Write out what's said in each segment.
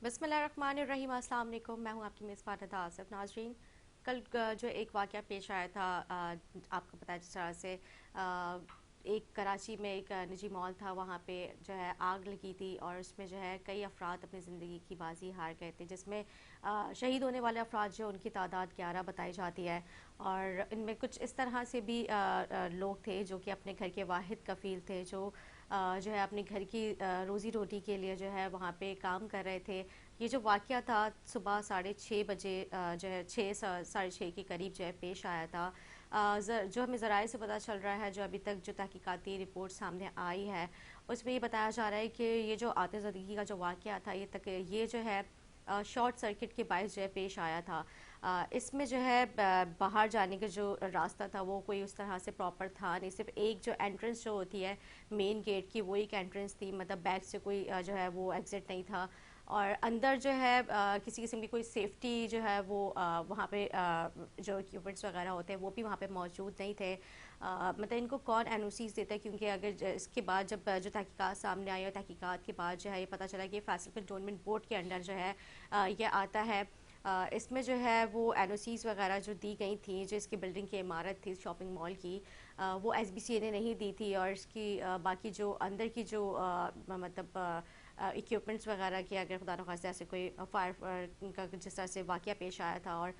बिस्मिल्लाहिर्रहमानिर्रहीम, अस्सलाम वालेकुम। मैं हूं आपकी मेज़बान नदा आसिफ। नाजरीन, कल जो एक वाक़या पेश आया था, आपको पता है जिस तरह से एक कराची में एक निजी मॉल था, वहाँ पे जो है आग लगी थी और उसमें जो है कई अफराद अपनी ज़िंदगी की बाजी हार गए थे, जिसमें शहीद होने वाले अफराद जो उनकी तादाद 11 बताई जाती है। और इनमें कुछ इस तरह से भी लोग थे जो कि अपने घर के वाहिद कफ़ील थे, जो जो है अपने घर की रोज़ी रोटी के लिए जो है वहाँ पे काम कर रहे थे। ये जो वाक़या था सुबह 6:30 बजे जो है 6 साढ़े 6 के करीब जो है पेश आया था। जो हमें ज़राए से पता चल रहा है, जो अभी तक जो तहकीकाती रिपोर्ट सामने आई है, उसमें ये बताया जा रहा है कि ये जो आतिशबाज़ी का जो वाक़या था, ये जो है शॉर्ट सर्किट के बायस जो है पेश आया था। इसमें जो है बाहर जाने का जो रास्ता था वो कोई उस तरह से प्रॉपर था नहीं, सिर्फ एक जो एंट्रेंस जो होती है मेन गेट की, वो एक एंट्रेंस थी, मतलब बैक से कोई जो है वो एग्ज़िट नहीं था। और अंदर जो है किसी किस्म की कोई सेफ्टी जो है वो वहाँ पे जो इक्विपमेंट्स वगैरह होते हैं वो भी वहाँ पे मौजूद नहीं थे। मतलब इनको कौन एनओसीज़ देता है, क्योंकि अगर इसके बाद जब जो तहकीकात सामने आई और तहकीकात के बाद जो है ये पता चला कि फैसल कंटोनमेंट बोर्ड के अंडर जो है ये आता है। इसमें जो है वो एनओसीज़ वगैरह जो दी गई थी, जो इसकी बिल्डिंग की इमारत थी शॉपिंग मॉल की, वो एसबीसीए ने नहीं दी थी। और इसकी बाकी जो अंदर की जो मतलब इक्विपमेंट्स वगैरह की, अगर खुदा न खास्ता ऐसे कोई फायर का जिस तरह से वाक़या पेश आया था, और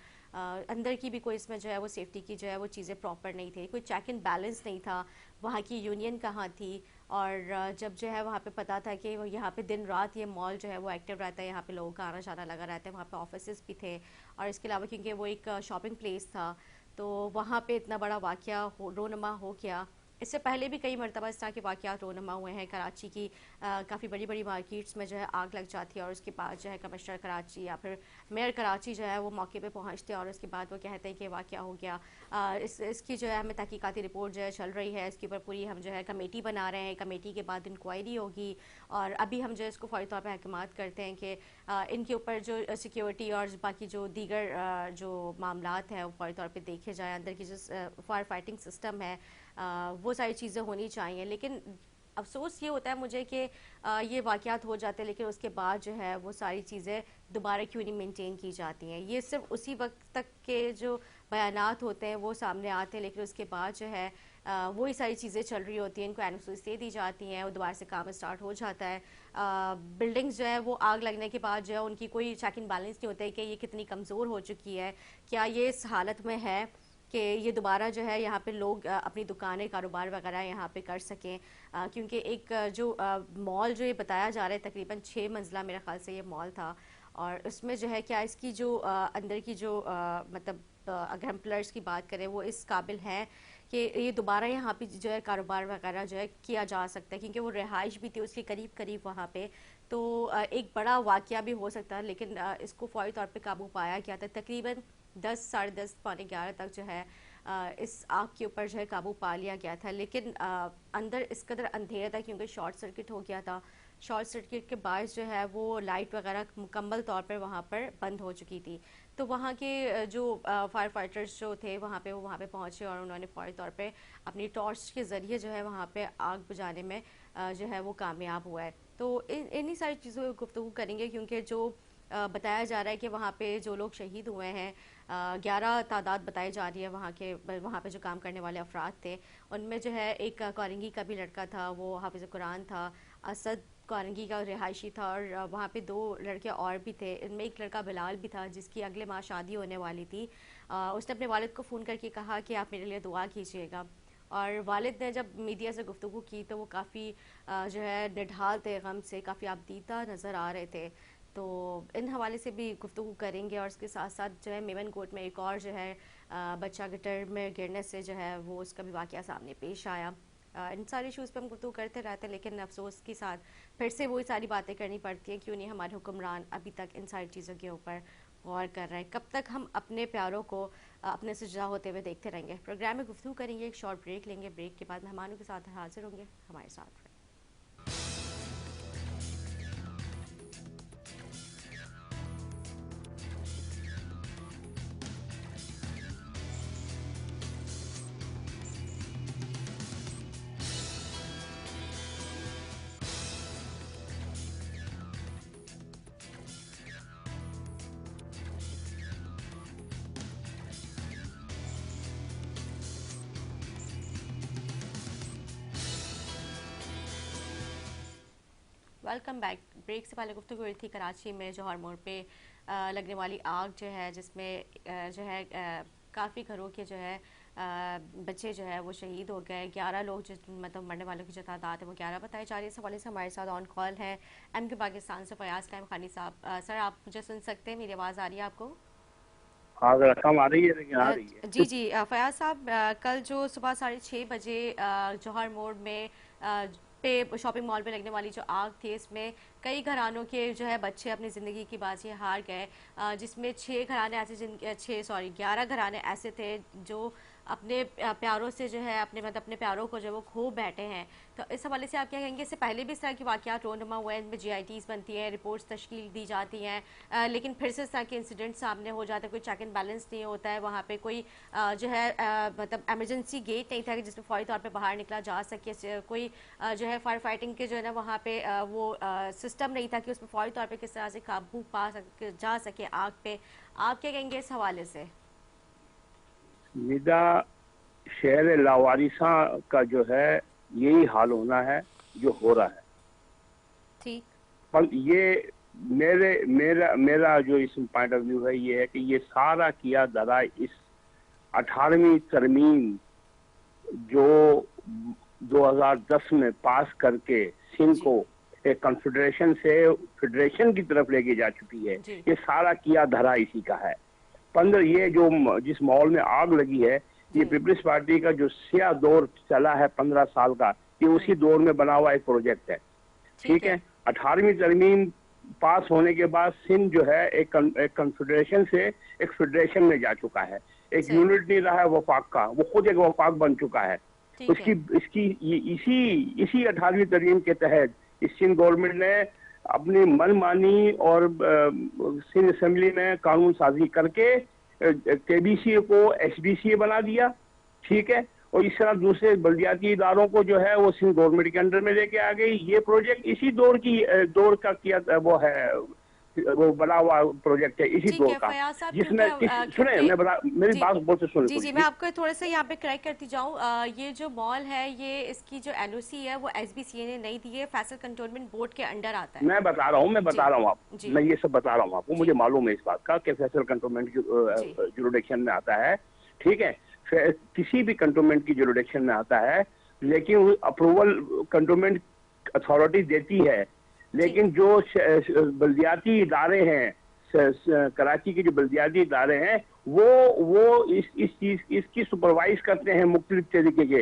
अंदर की भी कोई इसमें जो है वो सेफ्टी की जो है वो चीज़ें प्रॉपर नहीं थी, कोई चेक एंड बैलेंस नहीं था, वहाँ की यूनियन कहाँ थी। और जब जो है वहाँ पे पता था कि वो यहाँ पे दिन रात ये मॉल जो है वो एक्टिव रहता है, यहाँ पे लोगों का आना जाना लगा रहता है, वहाँ पे ऑफिसेज भी थे, और इसके अलावा क्योंकि वो एक शॉपिंग प्लेस था, तो वहाँ पे इतना बड़ा वाक़या रोनमा हो गया। इससे पहले भी कई मरतबा इस तरह के वाक़यात रोनमा हुए हैं। कराची की काफ़ी बड़ी बड़ी मार्केट्स में जो है आग लग जाती है, और उसके बाद जो है कमिश्नर कराची या फिर मेयर कराची जो है वो मौके पे पहुंचते हैं, और उसके बाद वो कहते हैं कि वाक़या हो गया। इसकी जो है हमें तहकीकाती रिपोर्ट जो है चल रही है, इसके ऊपर पूरी हम जो है कमेटी बना रहे हैं, कमेटी के बाद इंक्वायरी होगी, और अभी हम जो है इसको फ़ौरी तौर पर अहकामात करते हैं कि इनके ऊपर जो सिक्योरिटी और बाकी जो दीगर जो मामलात हैं वो फ़ौरी तौर पर देखे जाए। अंदर की जो फायर फाइटिंग सिस्टम है, वो सारी चीज़ें होनी चाहिए। लेकिन अफ़सोस ये होता है मुझे कि ये वाक़यात हो जाते हैं, लेकिन उसके बाद जो है वो सारी चीज़ें दोबारा क्यों नहीं मेंटेन की जाती हैं। ये सिर्फ उसी वक्त तक के जो बयानात होते हैं वो सामने आते हैं, लेकिन उसके बाद जो है वही सारी चीज़ें चल रही होती हैं, इनको एनओसीज़ दे दी जाती हैं, वो दोबारा से काम स्टार्ट हो जाता है। बिल्डिंग्स जो है वो आग लगने के बाद जो है उनकी कोई चेक एंड बैलेंस नहीं होता है कि ये कितनी कमज़ोर हो चुकी है, क्या ये इस हालत में है कि ये दोबारा जो है यहाँ पे लोग अपनी दुकानें कारोबार वगैरह यहाँ पे कर सकें। क्योंकि एक जो मॉल जो ये बताया जा रहा है तकरीबन 6 मंजिला मेरे ख्याल से ये मॉल था, और उसमें जो है क्या इसकी जो अंदर की जो मतलब अगर हम प्लर्स की बात करें वो इस काबिल हैं कि ये दोबारा यहाँ पे जो है कारोबार वगैरह जो है किया जा सकता है, क्योंकि वो रिहाइश भी थी उसके करीब करीब वहाँ पे। तो एक बड़ा वाक़या भी हो सकता है, लेकिन इसको फ़ौरी तौर पे काबू पाया गया था। तकरीबन 10 साढ़े 10 पौने 11 तक जो है इस आग के ऊपर जो है काबू पा लिया गया था। लेकिन अंदर इस कदर अंधेरा था क्योंकि शॉर्ट सर्किट हो गया था। शॉर्ट सर्किट के बायस जो है वो लाइट वगैरह मुकम्मल तौर पर वहाँ पर बंद हो चुकी थी। तो वहाँ के जो फायर फाइटर्स जो थे वहाँ पे, वो वहाँ पे पहुँचे और उन्होंने फ़ौरी तौर पे अपनी टॉर्च के ज़रिए जो है वहाँ पे आग बुझाने में जो है वो कामयाब हुआ है। तो इन्हीं सारी चीज़ों पर गुफ्तगू करेंगे, क्योंकि जो बताया जा रहा है कि वहाँ पे जो लोग शहीद हुए हैं, 11 तादाद बताई जा रही है वहाँ पे जो काम करने वाले अफराद थे। उनमें जो है एक कौरंगी का भी लड़का था, वो हाफिज़ कुरान था। असद कौरंगी का रिहायशी था, और वहाँ पे 2 लड़के और भी थे। इनमें एक लड़का बिलाल भी था जिसकी अगले माह शादी होने वाली थी। उसने अपने वालिद को फ़ोन करके कहा कि आप मेरे लिए दुआ कीजिएगा। और वालिद ने जब मीडिया से गुफ्तगू की तो वो काफ़ी जो है निढाल थे, गम से काफ़ी आबदीदा नज़र आ रहे थे। तो इन हवाले से भी गुफ्तगू करेंगे, और इसके साथ साथ जो है मेमन कोट में एक और जो है बच्चा गटर में गिरने से जो है वो उसका भी वाक़या सामने पेश आया। इन सारे इशूज़ पे हम गुफ्तगू करते रहते हैं, लेकिन अफसोस के साथ फिर से वही सारी बातें करनी पड़ती हैं, क्यों नहीं हमारे हुक्मरान अभी तक इन सारी चीज़ों के ऊपर गौर कर रहे हैं। कब तक हम अपने प्यारों को अपने से जुदा होते हुए देखते रहेंगे। प्रोग्राम में गुफ्तगू करेंगे, एक शॉर्ट ब्रेक लेंगे, ब्रेक के बाद मेहमानों के साथ हाजिर होंगे, हमारे साथ। Welcome back. ब्रेक से पहले गुफ्तगू हुई थी कराची में जौहर मोड़ पे लगने वाली आग जो है, जिसमें जो है काफ़ी घरों के जो है बच्चे जो है वो शहीद हो गए। 11 लोग जो मतलब मरने वालों की जो तादाद है वो 11 बताई जा रही है। इस हवाले से हमारे साथ ऑन कॉल है MQ पाकिस्तान से फयाज कायम खानी साहब। सर, आप मुझे सुन सकते हैं? मेरी आवाज़ आ रही है आपको? हाँ, जरा कम आ रही है लेकिन आ रही है। जी जी, फयाज साहब, कल जो सुबह 6:30 बजे जौहर मोड़ में पे शॉपिंग मॉल पे लगने वाली जो आग थी, इसमें कई घरानों के जो है बच्चे अपनी ज़िंदगी की बाजी हार गए, जिसमें 6 घराने ऐसे जिन 11 घराने ऐसे थे जो अपने प्यारों से जो है अपने प्यारों को जो वो खो बैठे हैं। तो इस हवाले से आप क्या कहेंगे? इससे पहले भी इस तरह के वाक़यात रोनुमा हुए हैं, इनमें GITs बनती हैं, रिपोर्ट्स तश्कील दी जाती हैं, लेकिन फिर से इस तरह के इंसिडेंट सामने हो जाते हैं, कोई चेक एंड बैलेंस नहीं होता है वहाँ पे, कोई जो है मतलब एमरजेंसी गेट नहीं था कि जिसमें फौरी तौर पे बाहर निकला जा सके, कोई जो है फायर फाइटिंग के जो है ना वहाँ पे वो सिस्टम नहीं था कि उसमें फौरी तौर पे किस तरह से काबू जा सके आग पे। आप क्या कहेंगे इस हवाले से? निदा शहर लावारिसा का जो है यही हाल होना है जो हो रहा है। ठीक। पर ये मेरा मेरा जो इस पॉइंट ऑफ व्यू है ये है कि ये सारा किया धरा इस 18वीं तरमीम जो 2010 में पास करके सिंध जी को एक कॉन्फेडरेशन से फेडरेशन की तरफ लेके जा चुकी है। जी। ये सारा किया धरा इसी का है। 15 ये जो जिस मॉल में आग लगी है, ये पीपल्स पार्टी का जो सिया दौर चला है 15 साल का, ये उसी दौर में बना हुआ एक प्रोजेक्ट है। ठीक है। 18वीं तरमीम पास होने के बाद सिंध जो है एक कॉन्फेडरेशन से एक फेडरेशन में जा चुका है। एक यूनिट नहीं रहा है वफाक का, वो खुद एक वफाक बन चुका है। उसकी इसकी इसी 18वीं तरमीम के तहत इस सिंध गवर्नमेंट ने अपनी मनमानी और सिंध असेंबली में कानून साजी करके KBCA को SBCA बना दिया। ठीक है। और इस तरह दूसरे बल्दियाती इदारों को जो है वो सिंध गवर्नमेंट के अंडर में लेके आ गई। ये प्रोजेक्ट इसी दौर का किया वो है, वो बना हुआ प्रोजेक्ट है इसी दौर का, जिसमें सुने मैं बता, मेरी बात बोलते सुने। जी जी, मैं आपको थोड़ा सा यहाँ पे करेक्ट करती जाऊँ। ये जो मॉल है, ये इसकी जो NOC है वो SBCA ने नहीं दी है, फैसल कंटोनमेंट बोर्ड के अंडर आता है। मैं बता रहा हूँ आपको, मैं ये सब बता रहा हूँ आपको, मुझे मालूम है इस बात का कि फैसल कंटोनमेंट जुरिडिक्शन में आता है। ठीक है। किसी भी कंटोनमेंट की जुरिडिक्शन में आता है, लेकिन अप्रूवल कंटोनमेंट अथॉरिटी देती है। लेकिन जो बल्दियाती इदारे हैं, कराची के जो बल्दियाती इदारे हैं, वो इस चीज इसकी सुपरवाइज करते हैं मुख्तलिफ तरीके के।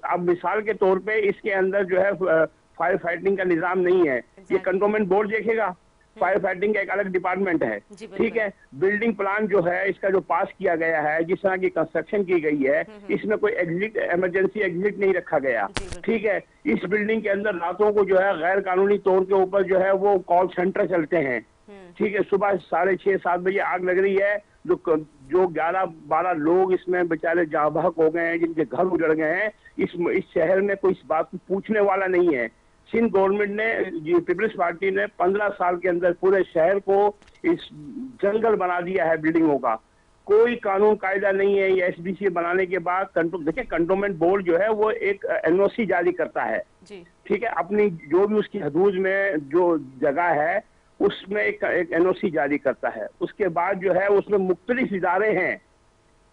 अब मिसाल के तौर पे इसके अंदर जो है फायर फाइटिंग का निजाम नहीं है, ये कंटोनमेंट बोर्ड देखेगा। फायर फाइटिंग का एक अलग डिपार्टमेंट है। ठीक है। बिल्डिंग प्लान जो है इसका जो पास किया गया है, जिस तरह की कंस्ट्रक्शन की गई है, इसमें कोई एग्जिट इमरजेंसी एग्जिट नहीं रखा गया। ठीक है। इस बिल्डिंग के अंदर रातों को जो है गैर कानूनी तौर के ऊपर जो है वो कॉल सेंटर चलते हैं। ठीक है। सुबह 6:30-7 बजे आग लग रही है, जो 11-12 लोग इसमें बेचारे जहाँ बहक हो गए हैं, जिनके घर उजड़ गए हैं। इस शहर में कोई इस बात को पूछने वाला नहीं है। सिंध गवर्नमेंट ने, पीपल्स पार्टी ने 15 साल के अंदर पूरे शहर को इस जंगल बना दिया है बिल्डिंगों का। कोई कानून कायदा नहीं है। ये SBCA बनाने के बाद देखिए कंटोनमेंट बोर्ड जो है वो एक NOC जारी करता है। ठीक है। अपनी जो भी उसकी हदूद में जो जगह है उसमें एक NOC जारी करता है। उसके बाद जो है उसमें मुख्तलिफ इदारे हैं,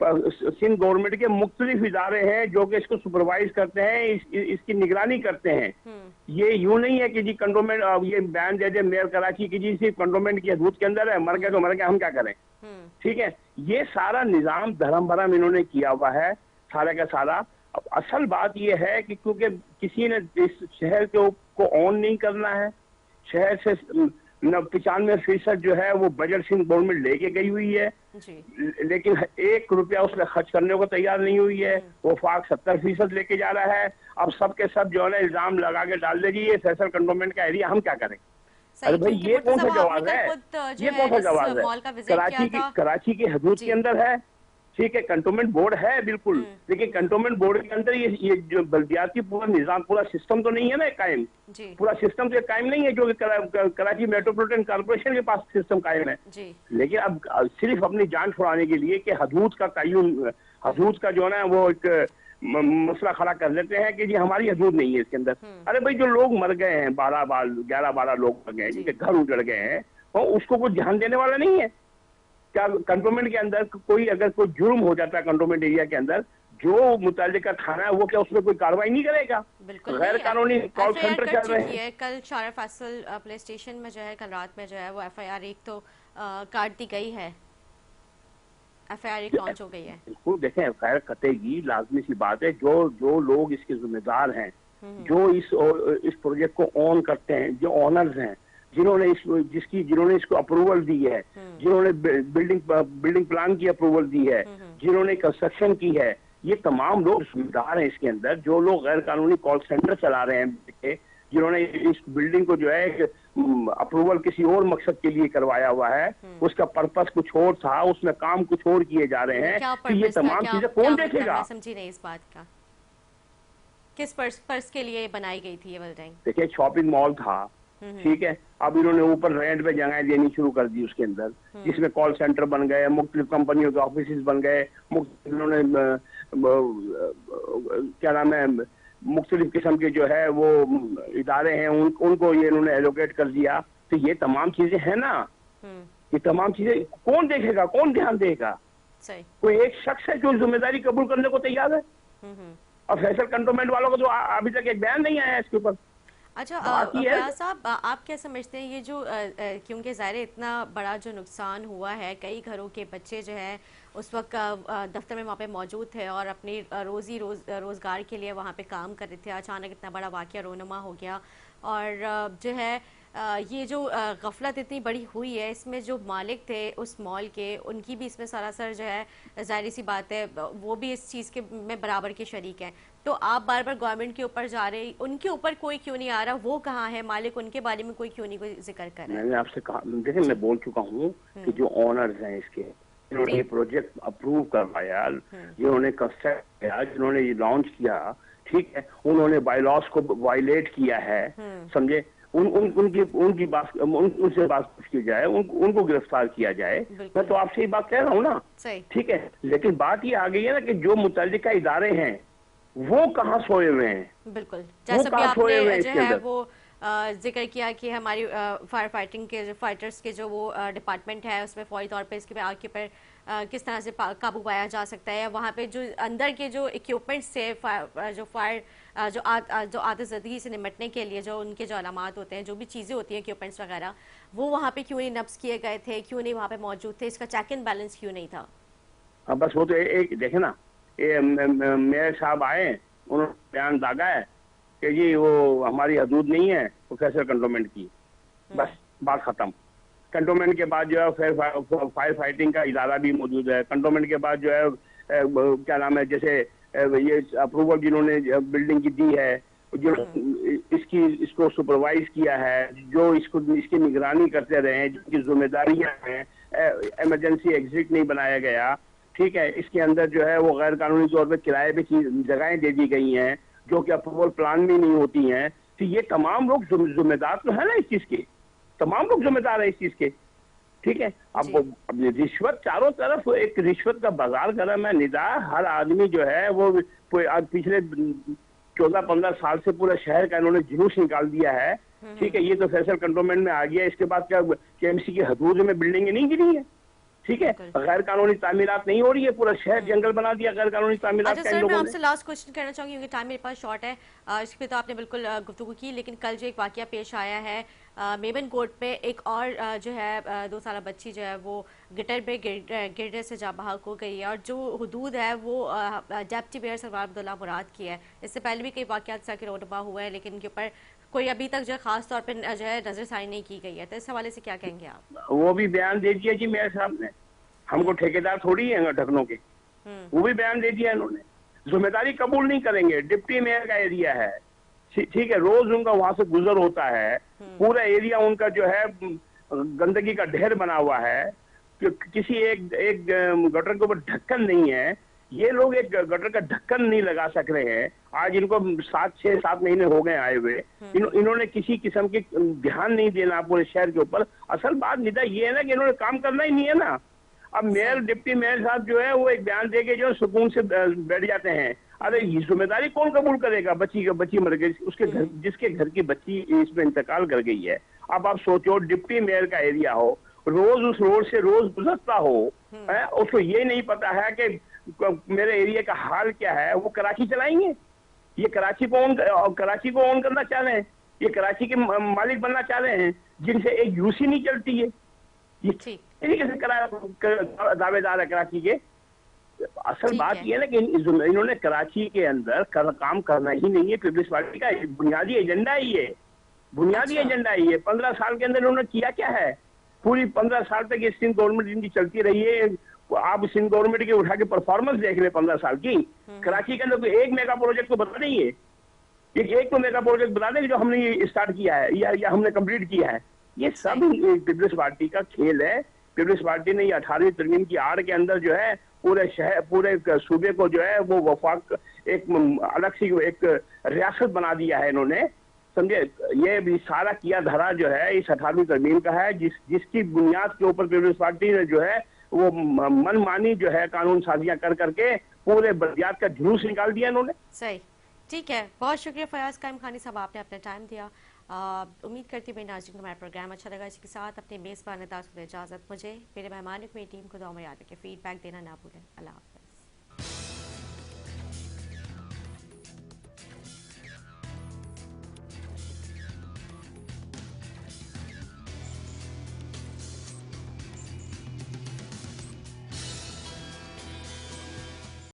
सिंध गवर्नमेंट के मुख्तलिफ इदारे हैं जो कि इसको सुपरवाइज करते हैं, इसकी निगरानी करते हैं। ये यूं नहीं है कि जी कंटोनमेंट ये बयान दे दे मेयर कराची की जी सिर्फ कंटोनमेंट की हदूद के अंदर है, मर गए तो मर गए, हम क्या करें। ठीक है। ये सारा निजाम धर्म भरम इन्होंने किया हुआ है सारा का सारा। अब असल बात ये है कि क्योंकि किसी ने इस शहर को ऑन नहीं करना है, शहर से 95% जो है वो बजट सिंध गवर्नमेंट लेके गई हुई है, लेकिन 1 रुपया उसमें खर्च करने को तैयार नहीं हुई है। वो फाक 70% लेके जा रहा है। अब सबके सब जो है ना इल्जाम लगा के डाल देगी ये फैसल कंटोनमेंट का एरिया, हम क्या करें। अरे भाई ये कौन सा जवाब है, ये कौन सा जवाब है। कराची की हदूद के अंदर है। ठीक है। कंटोनमेंट बोर्ड है बिल्कुल, लेकिन कंटोनमेंट बोर्ड के अंदर ये जो बल्दियाती पूरा निजाम, पूरा सिस्टम तो नहीं है ना कायम। पूरा सिस्टम तो कायम नहीं है जो कराची मेट्रोपॉलिटन कॉर्पोरेशन के पास सिस्टम कायम है। लेकिन अब सिर्फ अपनी जान छुड़ाने के लिए कि हदूद का जो है ना वो एक मसला खड़ा कर लेते हैं कि जी हमारी हदूद नहीं है इसके अंदर। अरे भाई जो लोग मर गए हैं, 11-12 लोग मर गए हैं, जिनके घर उजड़ गए हैं, और उसको कोई ध्यान देने वाला नहीं है क्या? कंटोनमेंट के अंदर कोई अगर कोई जुर्म हो जाता है कंटोनमेंट एरिया के अंदर, जो मुतल्लिका थाना है वो क्या उसमें कोई कार्रवाई नहीं करेगा? गैर कानूनी कॉल सेंटर चल रहे हैं। कल शारा फैसल पुलिस स्टेशन में जो है कल रात में जो है वो FIR एक तो काट दी गई है, FIR एक लॉन्च हो गई है। बिल्कुल, देखें FIR कटेगी, लाजमी सी बात है। जो लोग इसके जिम्मेदार हैं, जो इस प्रोजेक्ट को ऑन करते हैं, जो ऑनर्स हैं, जिन्होंने इसको अप्रूवल दी है, जिन्होंने बिल्डिंग प्लान की अप्रूवल दी है, जिन्होंने कंस्ट्रक्शन की है, ये तमाम लोग जिम्मेदार हैं इसके अंदर। जो लोग गैर कानूनी कॉल सेंटर चला रहे हैं, जिन्होंने इस बिल्डिंग को जो है अप्रूवल किसी और मकसद के लिए करवाया हुआ है, उसका पर्पस कुछ और था, उसमें काम कुछ और किए जा रहे हैं, तो ये तमाम चीजें कौन देखेगा? समझी नहीं इस बात का, किस पर्पस के लिए बनाई गई थी ये बिल्डिंग? देखिए शॉपिंग मॉल था, ठीक है, अब इन्होंने ऊपर रेंट पे जगह देनी शुरू कर दी उसके अंदर, जिसमें कॉल सेंटर बन गए, मुख्तलिफ कंपनियों के ऑफिस बन गए, इन्होंने क्या नाम है, मुख्तलिफ किस्म के जो है वो इदारे हैं, उनको ये इन्होंने एलोकेट कर दिया। तो ये तमाम चीजें हैं ना, ये तमाम चीजें कौन देखेगा, कौन ध्यान देगा? कोई एक शख्स है जो जिम्मेदारी कबूल करने को तैयार है, और फैसल कंटोनमेंट वालों को तो अभी तक एक बयान नहीं आया है इसके ऊपर। अच्छा फयाज साहब, आप क्या समझते हैं ये जो क्योंकि ज़ाहिर इतना बड़ा जो नुकसान हुआ है, कई घरों के बच्चे जो है उस वक्त दफ्तर में वहाँ पे मौजूद थे और अपनी रोज़गार के लिए वहाँ पे काम कर रहे थे, अचानक इतना बड़ा वाक़या रोनुमा हो गया, और जो है ये जो गफलत इतनी बड़ी हुई है, इसमें जो मालिक थे उस मॉल के, उनकी भी इसमें सरासर जो है जाहिर सी बात है वो भी इस चीज़ के में बराबर के शरीक हैं। तो आप बार बार गवर्नमेंट के ऊपर जा रहे, उनके ऊपर कोई क्यों नहीं आ रहा? वो कहाँ है मालिक, उनके बारे में कोई क्यों नहीं कोई जिक्र कर रहा है? मैंने आपसे कहा, देखिए मैं बोल चुका हूँ कि जो ऑनर्स हैं इसके, जिन्होंने ये प्रोजेक्ट अप्रूव करवाया, जिन्होंने कंस्ट्रक्ट किया, जिन्होंने ये लॉन्च किया, ठीक है, उन्होंने बायलॉज को वायलेट किया है, समझे, उनकी बात उनसे बात पूछ की जाए, उनको गिरफ्तार किया जाए। मैं तो आपसे ये बात कह रहा हूँ ना, ठीक है, लेकिन बात ये आ गई है ना कि जो मुतल्लिका इदारे हैं वो कहाँ सोए हुए हैं? बिल्कुल, जैसे भी आपने जो है वो जिक्र किया कि हमारी फायर फाइटिंग के जो फाइटर्स के जो वो डिपार्टमेंट है उसमें फौरी तौर पे इसके पे आग के ऊपर किस तरह से काबू पाया जा सकता है, वहाँ पे जो अंदर के जो इक्विपमेंट्स थे जो आतिशबाजी से निपटने के लिए जो उनके जो अलामात होते हैं, जो भी चीज़ें होती हैं इक्विपमेंट्स वगैरह, वो वहाँ पे क्यों नहीं नब्ज किए गए थे, क्यों नहीं वहाँ पे मौजूद थे, इसका चेक एंड बैलेंस क्यों नहीं था? बस वो तो एक देखे ना, मेयर साहब आए, उन्होंने बयान दागा है कि जी वो हमारी हदूद नहीं है प्रोफेसर कंटोनमेंट की, बस बात खत्म। कंटोनमेंट के बाद जो है फायर फाइटिंग का इदारा भी मौजूद है, कंटोनमेंट के बाद जो है क्या नाम है, जैसे ये अप्रूवल जिन्होंने बिल्डिंग की दी है, जो इसको सुपरवाइज किया है, जो इसकी निगरानी करते रहे, जिनकी जिम्मेदारियां हैं, इमरजेंसी एग्जिट नहीं बनाया गया, ठीक है, इसके अंदर जो है वो गैर कानूनी तौर पे किराए पे जगहें दे दी गई हैं जो कि अप्रूवल प्लान में नहीं होती हैं। तो ये तमाम लोग जिम्मेदार तो है ना इस चीज के, तमाम लोग जिम्मेदार है इस चीज के, ठीक है। अब रिश्वत चारों तरफ एक रिश्वत का बाजार गर्म है, निदा हर आदमी जो है वो पिछले 14-15 साल से पूरा शहर का इन्होंने जुलूस निकाल दिया है, ठीक है। ये तो फैसल कंटोनमेंट में आ गया, इसके बाद क्या KMC की हदूद में बिल्डिंगें नहीं गिरी है, ठीक है, गैर कानूनी तामीरात नहीं हो रही है, पूरा शहर जंगल बना दिया गैर कानूनी तामीरात। अच्छा सर, मैं आपसे लास्ट क्वेश्चन करना चाहूंगी क्योंकि टाइम मेरे पास शॉर्ट है, इस पर तो आपने बिल्कुल गुफ्तगू की, लेकिन कल जो एक वाकया पेश आया है मेमन कोर्ट पे, एक और जो है 2 साल बच्ची जो है वो गिटर पे गिरने से जा बहाक हो गई है, और जो हदूद है वो डेप्टी मेयर सरवार अब्दुल्ला मुराद की है। इससे पहले भी कई वाकयात के रोडबा हुआ है, लेकिन इनके ऊपर कोई अभी तक जो है खास तौर पर जो है नजरसानी नहीं की गई है, तो इस हवाले से क्या कहेंगे आप? वो भी बयान दे दिया जी मेयर साहब ने, हमको ठेकेदार थोड़ी है ढकनों के, वो भी बयान दे दिया इन्होंने, जिम्मेदारी कबूल नहीं करेंगे, डिप्टी मेयर का एरिया है, ठीक है, रोज उनका वहां से गुजर होता है, पूरा एरिया उनका जो है गंदगी का ढेर बना हुआ है, किसी एक गटर के ऊपर ढक्कन नहीं है, ये लोग एक गटर का ढक्कन नहीं लगा सक रहे हैं। आज इनको 6-7 महीने हो गए आए हुए, इन्होंने किसी किस्म के ध्यान नहीं देना पूरे शहर के ऊपर। असल बात निदा ये है ना कि इन्होंने काम करना ही नहीं है ना। अब मेयर डिप्टी मेयर साहब जो है वो एक बयान दे के जो सुकून से बैठ जाते हैं, अरे ये जिम्मेदारी कौन कबूल करेगा? बच्ची मर गई, उसके घर, जिसके घर की बच्ची इसमें इंतकाल कर गई है। अब आप सोचो, डिप्टी मेयर का एरिया हो, रोज उस रोड से रोज गुजरता हो, है, उसको ये नहीं पता है कि मेरे एरिया का हाल क्या है। वो कराची चलाएंगे? ये कराची को ऑन करना चाह रहे हैं, ये कराची के मालिक बनना चाह रहे हैं, जिनसे एक यूसी नहीं चलती है। ये तरीके से दावेदार है कराची के। असल बात ये है ना कि इन्होंने कराची के अंदर काम करना ही नहीं है। पीपल्स पार्टी का बुनियादी एजेंडा ही है, बुनियादी एजेंडा ही है। 15 साल के अंदर इन्होंने किया क्या है? पूरी 15 साल तक ये सिंध गवर्नमेंट इनकी चलती रही है। आप सिंध गवर्नमेंट के उठा के परफॉर्मेंस देख ले 15 साल की। कराची के अंदर एक मेगा प्रोजेक्ट तो बता नहीं है, एक तो मेगा प्रोजेक्ट बता देंगे जो हमने ये स्टार्ट किया है या हमने कंप्लीट किया है। ये सब पीपल्स पार्टी का खेल है। पीपल्स पार्टी ने 18वीं तरमीम की आड़ के अंदर जो है पूरे शहर, पूरे सूबे को जो है वो वफाक एक अलग सी एक रियासत बना दिया है इन्होंने, समझे। ये भी सारा किया धरा जो है इस 18वीं तरमीम का है, जिसकी बुनियाद के ऊपर पीपल्स पार्टी ने जो है वो मनमानी जो है कानून साजियां कर करके पूरे बल्दियात का जुलूस निकाल दिया इन्होंने। सही, ठीक है, बहुत शुक्रिया फयाज कायम खानी साहब, आपने अपना टाइम दिया। उम्मीद करती हूँ मेरे नाज़रीन को हमारा प्रोग्राम अच्छा लगा। इसके साथ अपने मेज़बान इजाज़त, मुझे मेरे मेहमानों की मेरी टीम को दुआ में याद रखें, फीडबैक देना ना भूलें। अल्लाह हाफ़िज़।